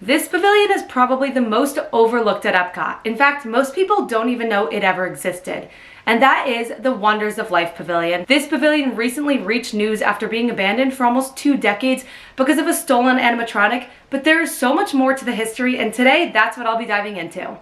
This pavilion is probably the most overlooked at Epcot. In fact, most people don't even know it ever existed. And that is the Wonders of Life Pavilion. This pavilion recently reached news after being abandoned for almost 2 decades because of a stolen animatronic, but there is so much more to the history, and today that's what I'll be diving into.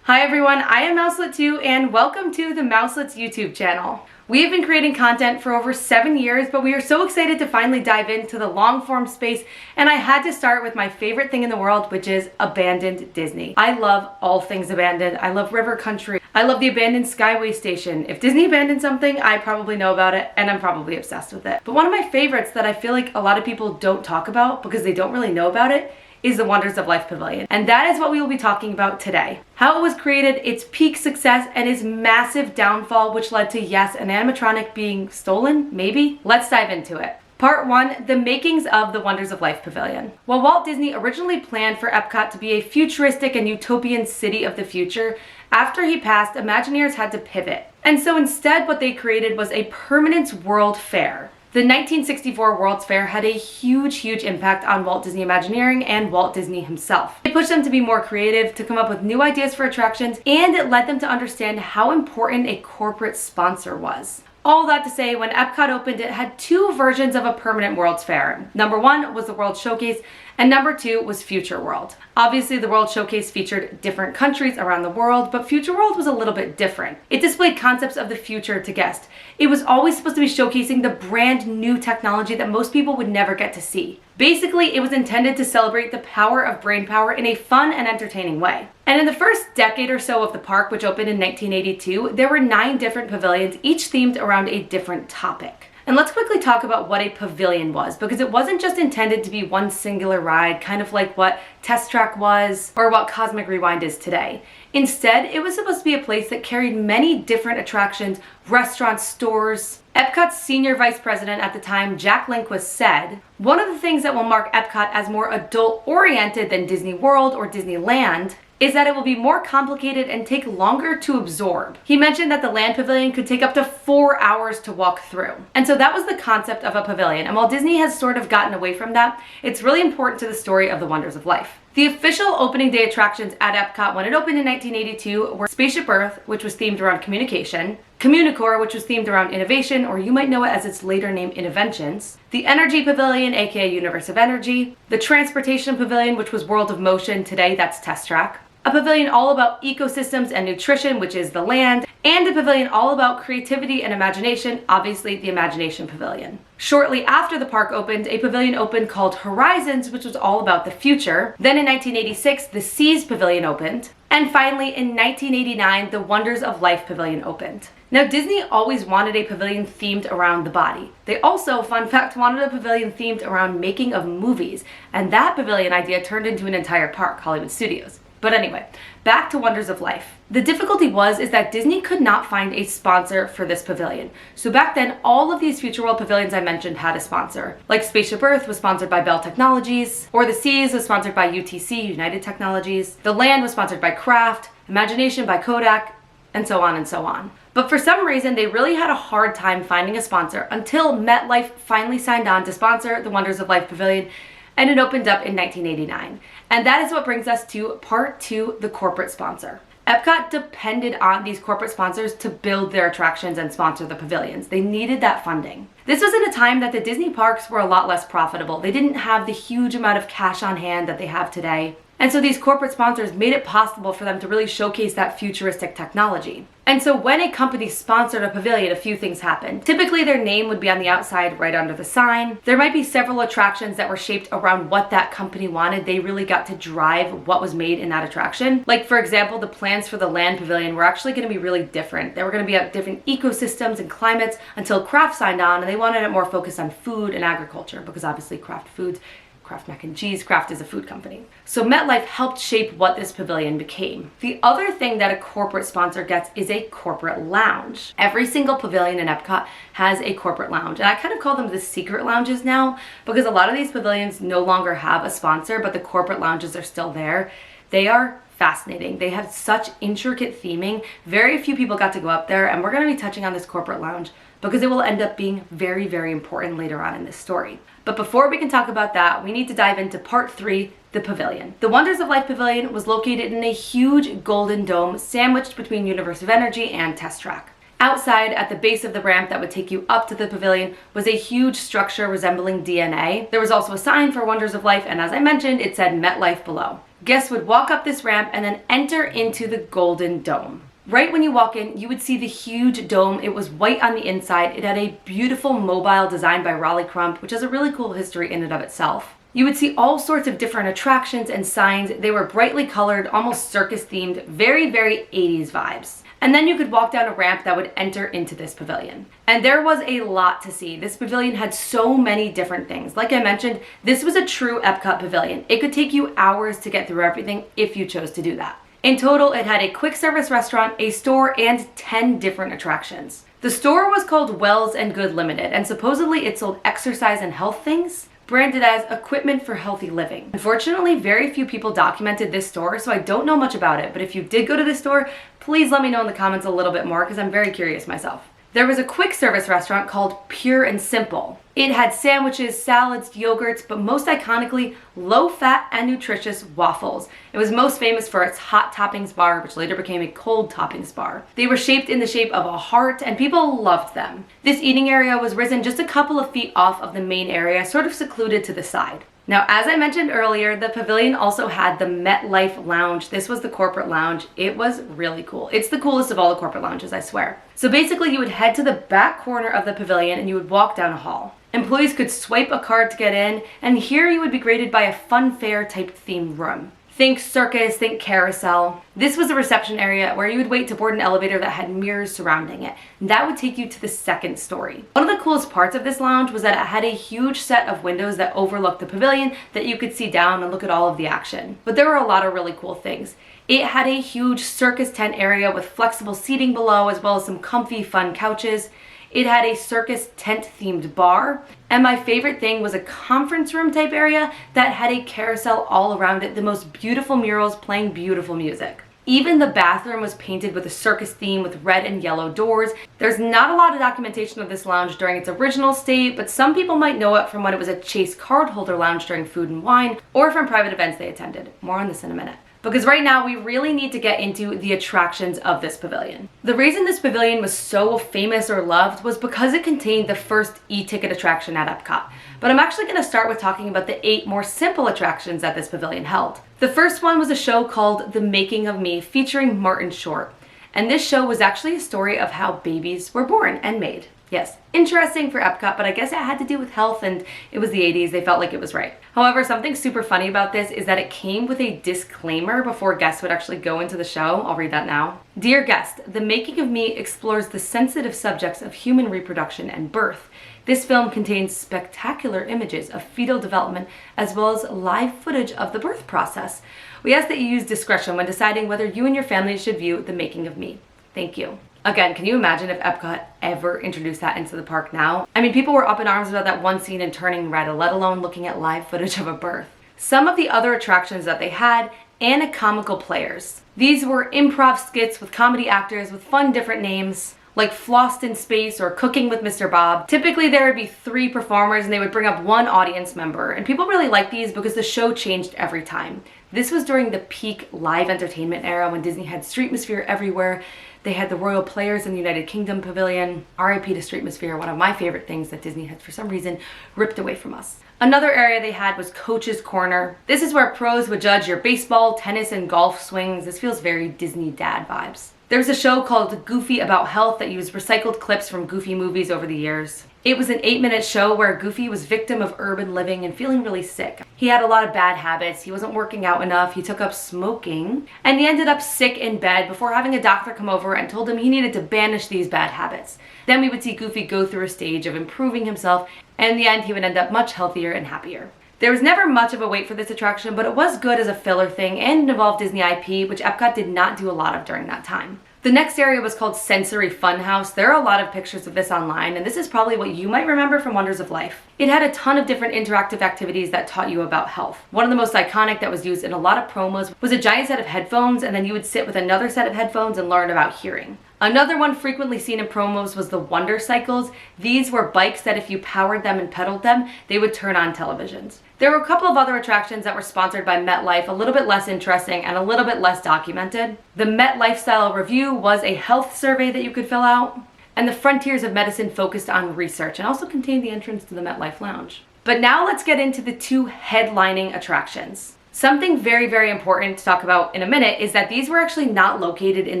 Hi everyone, I am Mouselet2 and welcome to the Mouselet's YouTube channel. We have been creating content for over 7 years, but we are so excited to finally dive into the long form space, and I had to start with my favorite thing in the world, which is abandoned Disney. I love all things abandoned. I love river country. I love the abandoned Skyway Station. If Disney abandoned something, I probably know about it and I'm probably obsessed with it. But one of my favorites that I feel like a lot of people don't talk about because they don't really know about it is the Wonders of Life Pavilion. And that is what we will be talking about today. How it was created, its peak success, and its massive downfall, which led to, yes, an animatronic being stolen, maybe? Let's dive into it. Part 1, the makings of the Wonders of Life Pavilion. While Walt Disney originally planned for Epcot to be a futuristic and utopian city of the future, after he passed, Imagineers had to pivot. And so instead what they created was a permanent world fair. The 1964 World's Fair had a huge impact on Walt Disney Imagineering and Walt Disney himself. It pushed them to be more creative, to come up with new ideas for attractions, and it led them to understand how important a corporate sponsor was. All that to say, when Epcot opened, it had 2 versions of a permanent World's Fair. Number 1 was the World Showcase, and number 2 was Future World. Obviously, the World Showcase featured different countries around the world, but Future World was a little bit different. It displayed concepts of the future to guests. It was always supposed to be showcasing the brand new technology that most people would never get to see. Basically, it was intended to celebrate the power of brainpower in a fun and entertaining way. And in the first decade or so of the park, which opened in 1982, there were 9 different pavilions, each themed around a different topic. And let's quickly talk about what a pavilion was, because it wasn't just intended to be one singular ride, kind of like what Test Track was or what Cosmic Rewind is today. Instead, it was supposed to be a place that carried many different attractions, restaurants, stores. Epcot's senior vice president at the time, Jack Linquist, said, "One of the things that will mark Epcot as more adult-oriented than Disney World or Disneyland is that it will be more complicated and take longer to absorb." He mentioned that the land pavilion could take up to 4 hours to walk through. And so that was the concept of a pavilion. And while Disney has sort of gotten away from that, it's really important to the story of the Wonders of Life. The official opening day attractions at Epcot when it opened in 1982 were Spaceship Earth, which was themed around communication, Communicore, which was themed around innovation, or you might know it as its later name, Innoventions, the Energy Pavilion, aka Universe of Energy, the Transportation Pavilion, which was World of Motion, today that's Test Track, a pavilion all about ecosystems and nutrition, which is the land, and a pavilion all about creativity and imagination, obviously the Imagination Pavilion. Shortly after the park opened, a pavilion opened called Horizons, which was all about the future. Then in 1986, the Seas Pavilion opened. And finally, in 1989, the Wonders of Life Pavilion opened. Now, Disney always wanted a pavilion themed around the body. They also, fun fact, wanted a pavilion themed around making of movies. And that pavilion idea turned into an entire park, Hollywood Studios. But anyway, back to Wonders of Life. The difficulty is that Disney could not find a sponsor for this pavilion. So back then, all of these Future World pavilions I mentioned had a sponsor. Like Spaceship Earth was sponsored by Bell Technologies, or the Seas was sponsored by UTC, United Technologies. The Land was sponsored by Kraft, Imagination by Kodak, and so on and so on. But for some reason, they really had a hard time finding a sponsor until MetLife finally signed on to sponsor the Wonders of Life Pavilion, and it opened up in 1989. And that is what brings us to part 2, the corporate sponsor. Epcot depended on these corporate sponsors to build their attractions and sponsor the pavilions. They needed that funding. This was at a time that the Disney parks were a lot less profitable. They didn't have the huge amount of cash on hand that they have today. And so these corporate sponsors made it possible for them to really showcase that futuristic technology. And so when a company sponsored a pavilion, a few things happened. Typically their name would be on the outside right under the sign. There might be several attractions that were shaped around what that company wanted. They really got to drive what was made in that attraction. Like for example, the plans for the land pavilion were actually going to be really different. They were going to be at different ecosystems and climates until Kraft signed on, and they wanted it more focused on food and agriculture because obviously Kraft Foods, Kraft Mac and Cheese, Kraft is a food company. So MetLife helped shape what this pavilion became. The other thing that a corporate sponsor gets is a corporate lounge. Every single pavilion in Epcot has a corporate lounge. And I kind of call them the secret lounges now because a lot of these pavilions no longer have a sponsor, but the corporate lounges are still there. They are fascinating. They have such intricate theming. Very few people got to go up there, and we're going to be touching on this corporate lounge because it will end up being very, very important later on in this story. But before we can talk about that, we need to dive into part 3, the pavilion. The Wonders of Life Pavilion was located in a huge golden dome sandwiched between Universe of Energy and Test Track. Outside, at the base of the ramp that would take you up to the pavilion, was a huge structure resembling DNA. There was also a sign for Wonders of Life, and as I mentioned, it said MetLife below. Guests would walk up this ramp and then enter into the golden dome. Right when you walk in, you would see the huge dome. It was white on the inside. It had a beautiful mobile design by Raleigh Crump, which has a really cool history in and of itself. You would see all sorts of different attractions and signs. They were brightly colored, almost circus themed, very, very 80s vibes. And then you could walk down a ramp that would enter into this pavilion. And there was a lot to see. This pavilion had so many different things. Like I mentioned, this was a true Epcot pavilion. It could take you hours to get through everything if you chose to do that. In total, it had a quick service restaurant, a store, and 10 different attractions. The store was called Wells and Good Limited, and supposedly it sold exercise and health things, branded as equipment for healthy living. Unfortunately, very few people documented this store, so I don't know much about it, but if you did go to this store, please let me know in the comments a little bit more because I'm very curious myself. There was a quick service restaurant called Pure and Simple. It had sandwiches, salads, yogurts, but most iconically, low-fat and nutritious waffles. It was most famous for its hot toppings bar, which later became a cold toppings bar. They were shaped in the shape of a heart, and people loved them. This eating area was risen just a couple of feet off of the main area, sort of secluded to the side. Now, as I mentioned earlier, the pavilion also had the MetLife Lounge. This was the corporate lounge. It was really cool. It's the coolest of all the corporate lounges, I swear. So basically, you would head to the back corner of the pavilion and you would walk down a hall. Employees could swipe a card to get in, and here you would be greeted by a fun fair type themed room. Think circus, think carousel. This was a reception area where you would wait to board an elevator that had mirrors surrounding it. And that would take you to the second story. One of the coolest parts of this lounge was that it had a huge set of windows that overlooked the pavilion that you could see down and look at all of the action. But there were a lot of really cool things. It had a huge circus tent area with flexible seating below, as well as some comfy, fun couches. It had a circus tent themed bar, and my favorite thing was a conference room type area that had a carousel all around it, the most beautiful murals playing beautiful music. Even the bathroom was painted with a circus theme with red and yellow doors. There's not a lot of documentation of this lounge during its original state, but some people might know it from when it was a Chase cardholder lounge during Food and Wine, or from private events they attended. More on this in a minute. Because right now we really need to get into the attractions of this pavilion. The reason this pavilion was so famous or loved was because it contained the first e-ticket attraction at Epcot. But I'm actually going to start with talking about the 8 more simple attractions that this pavilion held. The first one was a show called The Making of Me, featuring Martin Short. And this show was actually a story of how babies were born and made. Yes, interesting for Epcot, but I guess it had to do with health and it was the 80s, they felt like it was right. However, something super funny about this is that it came with a disclaimer before guests would actually go into the show. I'll read that now. Dear guest, The Making of Me explores the sensitive subjects of human reproduction and birth. This film contains spectacular images of fetal development as well as live footage of the birth process. We ask that you use discretion when deciding whether you and your family should view The Making of Me. Thank you. Again, can you imagine if Epcot ever introduced that into the park now? I mean, people were up in arms about that one scene in Turning Red, let alone looking at live footage of a birth. Some of the other attractions that they had, anatomical players. These were improv skits with comedy actors with fun different names, like Flossed in Space or Cooking with Mr. Bob. Typically there would be 3 performers and they would bring up 1 audience member, and people really liked these because the show changed every time. This was during the peak live entertainment era when Disney had Streetmosphere everywhere. They had the Royal Players in the United Kingdom Pavilion. RIP to Streetmosphere, one of my favorite things that Disney had for some reason ripped away from us. Another area they had was Coach's Corner. This is where pros would judge your baseball, tennis, and golf swings. This feels very Disney dad vibes. There was a show called Goofy About Health that used recycled clips from Goofy movies over the years. It was an 8-minute show where Goofy was victim of urban living and feeling really sick. He had a lot of bad habits, he wasn't working out enough, he took up smoking, and he ended up sick in bed before having a doctor come over and told him he needed to banish these bad habits. Then we would see Goofy go through a stage of improving himself, and in the end he would end up much healthier and happier. There was never much of a wait for this attraction, but it was good as a filler thing and involved Disney IP, which Epcot did not do a lot of during that time. The next area was called Sensory Funhouse. There are a lot of pictures of this online, and this is probably what you might remember from Wonders of Life. It had a ton of different interactive activities that taught you about health. One of the most iconic that was used in a lot of promos was a giant set of headphones, and then you would sit with another set of headphones and learn about hearing. Another one frequently seen in promos was the Wonder Cycles. These were bikes that if you powered them and pedaled them, they would turn on televisions. There were a couple of other attractions that were sponsored by MetLife, a little bit less interesting and a little bit less documented. The Met Lifestyle Review was a health survey that you could fill out, and the Frontiers of Medicine focused on research and also contained the entrance to the MetLife Lounge. But now let's get into the two headlining attractions. Something very, very important to talk about in a minute is that these were actually not located in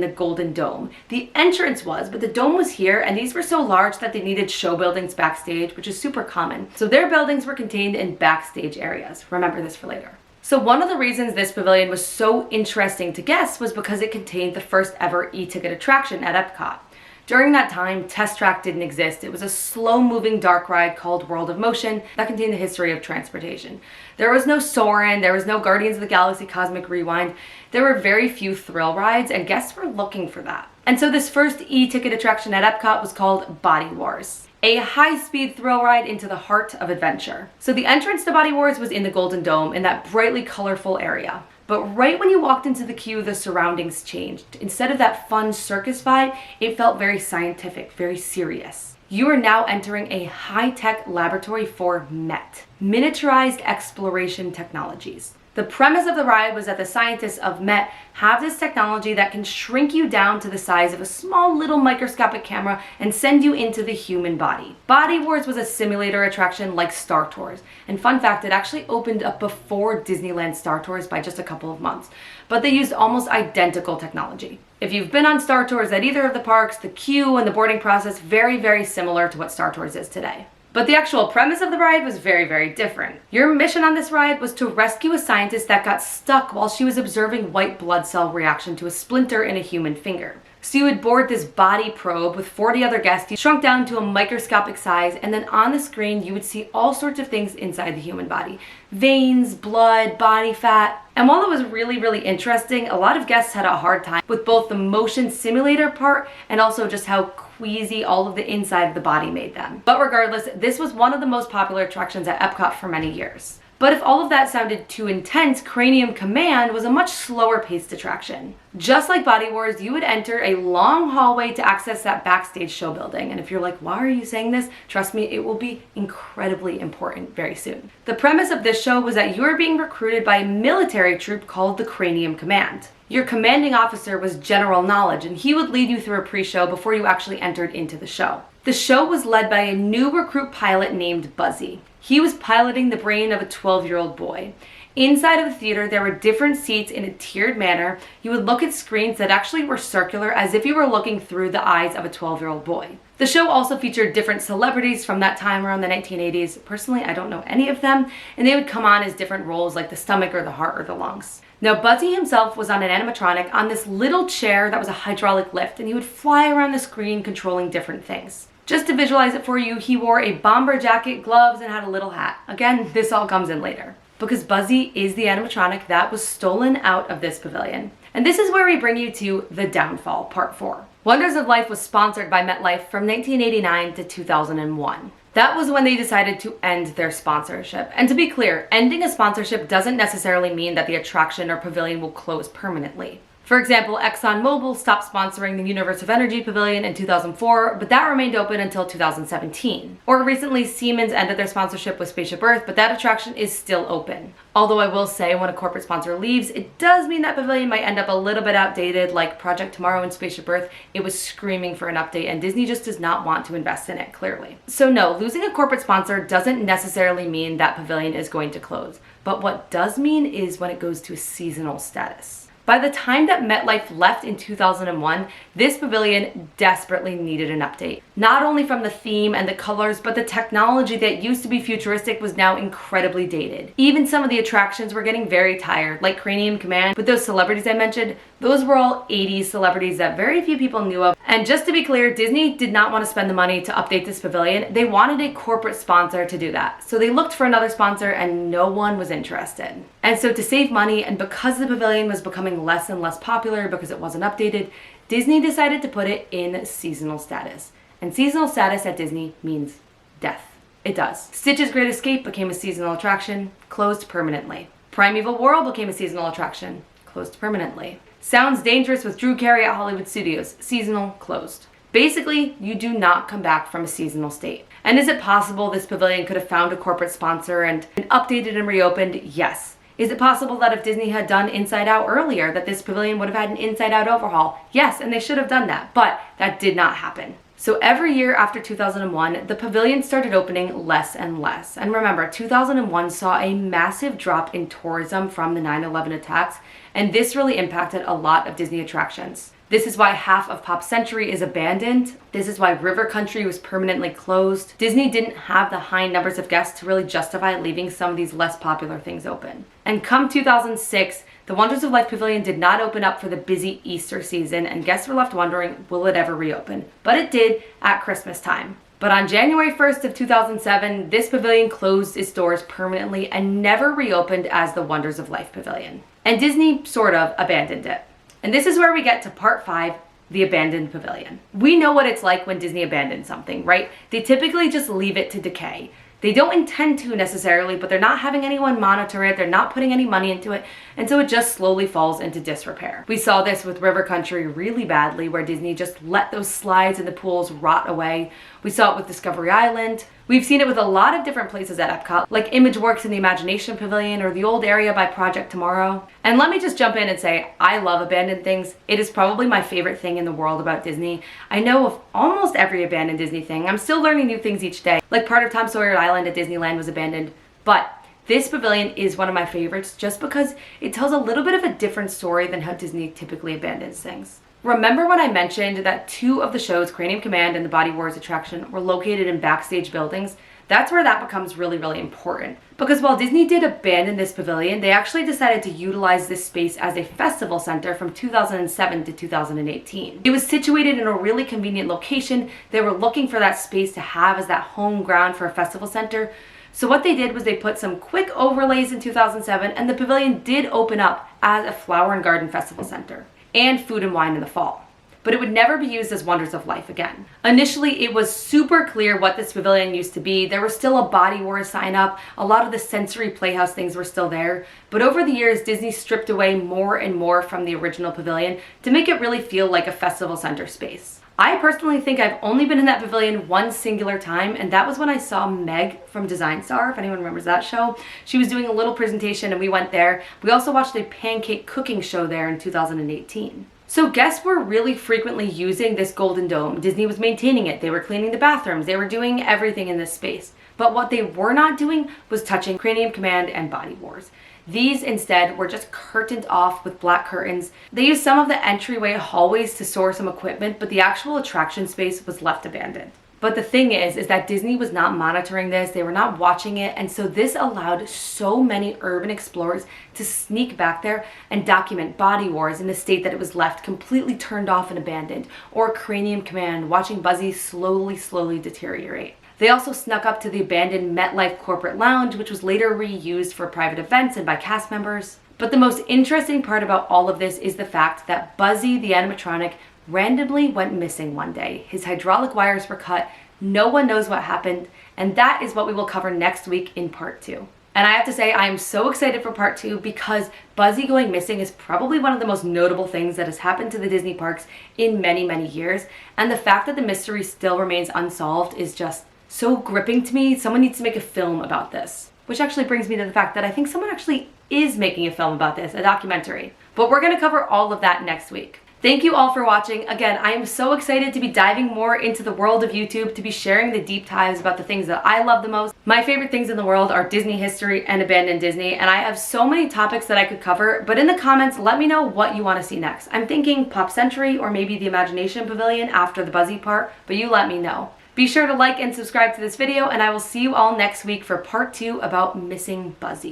the Golden Dome. The entrance was, but the dome was here, and these were so large that they needed show buildings backstage, which is super common. So their buildings were contained in backstage areas. Remember this for later. So one of the reasons this pavilion was so interesting to guests was because it contained the first ever e-ticket attraction at Epcot. During that time, Test Track didn't exist. It was a slow-moving dark ride called World of Motion that contained the history of transportation. There was no Soarin', there was no Guardians of the Galaxy Cosmic Rewind. There were very few thrill rides, and guests were looking for that. And so this first e-ticket attraction at Epcot was called Body Wars, a high-speed thrill ride into the heart of adventure. So the entrance to Body Wars was in the Golden Dome in that brightly colorful area. But right when you walked into the queue, the surroundings changed. Instead of that fun circus vibe, it felt very scientific, very serious. You are now entering a high-tech laboratory for MET, Miniaturized Exploration Technologies. The premise of the ride was that the scientists of MET have this technology that can shrink you down to the size of a small little microscopic camera and send you into the human body. Body Wars was a simulator attraction like Star Tours. And fun fact, it actually opened up before Disneyland Star Tours by just a couple of months. But they used almost identical technology. If you've been on Star Tours at either of the parks, the queue and the boarding process very, very similar to what Star Tours is today. But the actual premise of the ride was very, very different. Your mission on this ride was to rescue a scientist that got stuck while she was observing white blood cell reaction to a splinter in a human finger. So you would board this body probe with 40 other guests, shrunk down to a microscopic size, and then on the screen you would see all sorts of things inside the human body. Veins, blood, body fat. And while it was really, really interesting, a lot of guests had a hard time with both the motion simulator part and also just how queasy all of the inside of the body made them. But regardless, this was one of the most popular attractions at Epcot for many years. But if all of that sounded too intense, Cranium Command was a much slower paced attraction. Just like Body Wars, you would enter a long hallway to access that backstage show building. And if you're like, why are you saying this? Trust me, it will be incredibly important very soon. The premise of this show was that you were being recruited by a military troop called the Cranium Command. Your commanding officer was General Knowledge, and he would lead you through a pre-show before you actually entered into the show. The show was led by a new recruit pilot named Buzzy. He was piloting the brain of a 12-year-old boy. Inside of the theater, there were different seats in a tiered manner. You would look at screens that actually were circular as if you were looking through the eyes of a 12-year-old boy. The show also featured different celebrities from that time around the 1980s. Personally, I don't know any of them, and they would come on as different roles like the stomach or the heart or the lungs. Now, Buzzy himself was on an animatronic on this little chair that was a hydraulic lift, and he would fly around the screen controlling different things. Just to visualize it for you, he wore a bomber jacket, gloves, and had a little hat. Again, this all comes in later. Because Buzzy is the animatronic that was stolen out of this pavilion. And this is where we bring you to The Downfall, Part 4. Wonders of Life was sponsored by MetLife from 1989 to 2001. That was when they decided to end their sponsorship. And to be clear, ending a sponsorship doesn't necessarily mean that the attraction or pavilion will close permanently. For example, ExxonMobil stopped sponsoring the Universe of Energy Pavilion in 2004, but that remained open until 2017. Or recently, Siemens ended their sponsorship with Spaceship Earth, but that attraction is still open. Although I will say, when a corporate sponsor leaves, it does mean that pavilion might end up a little bit outdated, like Project Tomorrow and Spaceship Earth. It was screaming for an update, and Disney just does not want to invest in it, clearly. So no, losing a corporate sponsor doesn't necessarily mean that pavilion is going to close. But what does mean is when it goes to a seasonal status. By the time that MetLife left in 2001, this pavilion desperately needed an update. Not only from the theme and the colors, but the technology that used to be futuristic was now incredibly dated. Even some of the attractions were getting very tired, like Cranium Command with those celebrities I mentioned. Those were all 80s celebrities that very few people knew of. And just to be clear, Disney did not want to spend the money to update this pavilion. They wanted a corporate sponsor to do that. So they looked for another sponsor and no one was interested. And so to save money, and because the pavilion was becoming less and less popular because it wasn't updated, Disney decided to put it in seasonal status. And seasonal status at Disney means death. It does. Stitch's Great Escape became a seasonal attraction, closed permanently. Primeval World became a seasonal attraction, closed permanently. Sounds Dangerous with Drew Carey at Hollywood Studios, seasonal, closed. Basically, you do not come back from a seasonal state. And is it possible this pavilion could have found a corporate sponsor and updated and reopened? Yes. Is it possible that if Disney had done Inside Out earlier, that this pavilion would have had an Inside Out overhaul? Yes, and they should have done that, but that did not happen. So every year after 2001, the pavilion started opening less and less. And remember, 2001 saw a massive drop in tourism from the 9/11 attacks, and this really impacted a lot of Disney attractions. This is why half of Pop Century is abandoned. This is why River Country was permanently closed. Disney didn't have the high numbers of guests to really justify leaving some of these less popular things open. And come 2006, the Wonders of Life Pavilion did not open up for the busy Easter season, and guests were left wondering, will it ever reopen? But it did at Christmas time. But on January 1st of 2007, this pavilion closed its doors permanently and never reopened as the Wonders of Life Pavilion. And Disney sort of abandoned it. And this is where we get to part 5, the abandoned pavilion. We know what it's like when Disney abandons something, right? They typically just leave it to decay. They don't intend to necessarily, but they're not having anyone monitor it, they're not putting any money into it, and so it just slowly falls into disrepair. We saw this with River Country really badly, where Disney just let those slides and the pools rot away. We saw it with Discovery Island. We've seen it with a lot of different places at Epcot, like ImageWorks in the Imagination Pavilion or the old area by Project Tomorrow. And let me just jump in and say, I love abandoned things. It is probably my favorite thing in the world about Disney. I know of almost every abandoned Disney thing. I'm still learning new things each day. Like part of Tom Sawyer Island at Disneyland was abandoned, but this pavilion is one of my favorites just because it tells a little bit of a different story than how Disney typically abandons things. Remember when I mentioned that 2 of the shows, Cranium Command and the Body Wars attraction, were located in backstage buildings? That's where that becomes really, really important. Because while Disney did abandon this pavilion, they actually decided to utilize this space as a festival center from 2007 to 2018. It was situated in a really convenient location. They were looking for that space to have as that home ground for a festival center. So what they did was they put some quick overlays in 2007, and the pavilion did open up as a flower and garden festival center and food and wine in the fall. But it would never be used as Wonders of Life again. Initially, it was super clear what this pavilion used to be. There was still a Body Wars sign up. A lot of the sensory playhouse things were still there. But over the years, Disney stripped away more and more from the original pavilion to make it really feel like a festival center space. I personally think I've only been in that pavilion one singular time, and that was when I saw Meg from Design Star, if anyone remembers that show. She was doing a little presentation and we went there. We also watched a pancake cooking show there in 2018. So guests were really frequently using this Golden Dome. Disney was maintaining it. They were cleaning the bathrooms. They were doing everything in this space. But what they were not doing was touching Cranium Command and Body Wars. These instead were just curtained off with black curtains. They used some of the entryway hallways to store some equipment, but the actual attraction space was left abandoned. But the thing is that Disney was not monitoring this, they were not watching it, and so this allowed so many urban explorers to sneak back there and document Body Wars in the state that it was left completely turned off and abandoned, or Cranium Command, watching Buzzy slowly deteriorate. They also snuck up to the abandoned MetLife corporate lounge, which was later reused for private events and by cast members. But the most interesting part about all of this is the fact that Buzzy, the animatronic, randomly went missing one day. His hydraulic wires were cut, no one knows what happened, and that is what we will cover next week in part 2. And I have to say, I am so excited for part 2 because Buzzy going missing is probably one of the most notable things that has happened to the Disney parks in many, many years. And the fact that the mystery still remains unsolved is just so gripping to me. Someone needs to make a film about this. Which actually brings me to the fact that I think someone actually is making a film about this, a documentary. But we're going to cover all of that next week. Thank you all for watching. Again, I am so excited to be diving more into the world of YouTube, to be sharing the deep dives about the things that I love the most. My favorite things in the world are Disney history and abandoned Disney, and I have so many topics that I could cover, but in the comments, let me know what you want to see next. I'm thinking Pop Century or maybe the Imagination Pavilion after the Buzzy part, but you let me know. Be sure to like and subscribe to this video, and I will see you all next week for part 2 about missing Buzzy.